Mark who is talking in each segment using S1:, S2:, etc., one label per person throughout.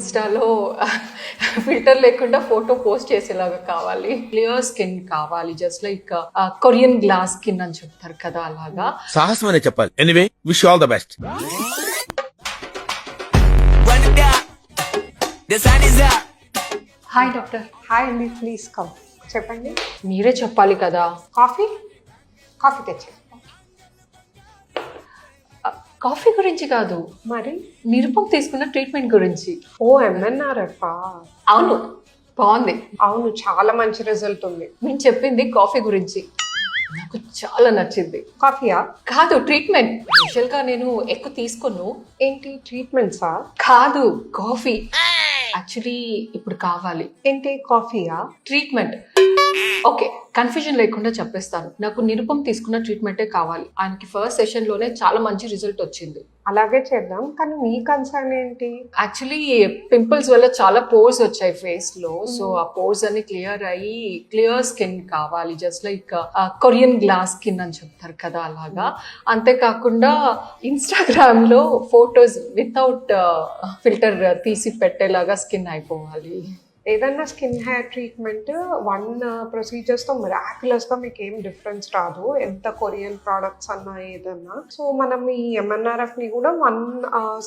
S1: ఇన్స్టాలో ఫిల్టర్ లేకుండా photo post చేసేలాగా కావాలి. క్లియర్ స్కిన్ కావాలి, just like Korean glass skin అని చెప్తారు కదా అలాగా.
S2: సాహసం అనే చెప్పాలి. Anyway wish all the best.
S1: Hi doctor.
S3: Hi అండి, ప్లీజ్ కమ్. చెప్పండి.
S1: మీరే చెప్పాలి కదా.
S3: కాఫీ కాఫీ తెచ్చి.
S1: కాఫీ గురించి కాదు,
S3: మరి
S1: నిరుపం తీసుకున్న ట్రీట్మెంట్ గురించి.
S3: ఓ ఎంఎన్ఆర్ఎఫ్.
S1: అవును, బాగుంది.
S3: అవును, చాలా మంచి రిజల్ట్ ఉంది.
S1: నేను చెప్పింది కాఫీ గురించి, నాకు చాలా నచ్చింది.
S3: కాఫీయా?
S1: కాదు, ట్రీట్మెంట్. యూజువల్గా నేను ఎక్కువ తీసుకోను.
S3: ఏంటి ట్రీట్మెంట్సా?
S1: కాదు, కాఫీ. యాక్చువల్లీ ఇప్పుడు కావాలి.
S3: ఏంటి కాఫీయా?
S1: ట్రీట్మెంట్. ఓకే, కన్ఫ్యూజన్ లేకుండా చెప్పేస్తాను. నాకు నిరుపం తీసుకున్న ట్రీట్మెంటే కావాలి. ఆయనకి ఫస్ట్ సెషన్ లోనే చాలా మంచి రిజల్ట్ వచ్చింది.
S3: అలాగే చేద్దాం, కానీ మీ కన్సర్న్ ఏంటి?
S1: యాక్చువల్లీ పింపుల్స్ వల్ల చాలా పోర్స్ వచ్చాయి ఫేస్ లో. సో ఆ పోర్స్ అన్ని క్లియర్ అయ్యి క్లియర్ స్కిన్ కావాలి, just like Korean glass skin అని చెప్తారు కదా అలాగా. అంతేకాకుండా ఇన్స్టాగ్రామ్ లో ఫొటోస్ వితౌట్ ఫిల్టర్ తీసి పెట్టేలాగా స్కిన్ అయిపోవాలి.
S3: ఏదన్నా స్కిన్ హెయిర్ ట్రీట్మెంట్ 1 ప్రొసీజర్స్తో మిరాక్యులస్గా మీకు ఏం డిఫరెన్స్ రాదు, ఎంత కొరియన్ ప్రోడక్ట్స్ అన్నా ఏదన్నా. సో మనం ఈ ఎంఎన్ఆర్ఎఫ్ని కూడా 1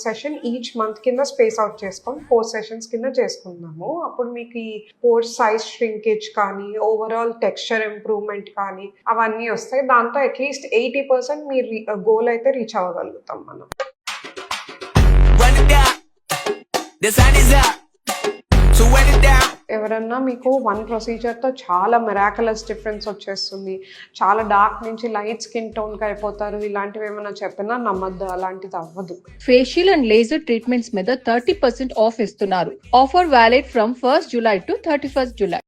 S3: సెషన్ ఈచ్ మంత్ కింద స్పేస్ అవుట్ చేసుకొని 4 సెషన్స్ కింద చేసుకుందాము. అప్పుడు మీకు ఈ పోర్ సైజ్ ష్రింకేజ్ కానీ ఓవరాల్ టెక్స్చర్ ఇంప్రూవ్మెంట్ కానీ అవన్నీ వస్తాయి. దాంతో అట్లీస్ట్ 80% మీ గోల్ అయితే రీచ్ అవ్వగలుగుతాం మనం. ఎవరన్నా మీకు 1 ప్రొసీజర్తో చాలా మిరాకులస్ డిఫరెన్స్ వచ్చేస్తుంది, చాలా డార్క్ నుంచి లైట్ స్కిన్ టోన్కి అయిపోతారు, ఇలాంటివి ఏమైనా చెప్పినా నమ్మద్దు, అలాంటిది అవ్వదు.
S4: ఫేషియల్ అండ్ లేజర్ ట్రీట్మెంట్స్ మీద 30% ఆఫ్ ఇస్తున్నారు. Offer valid from 1st July to 31st July.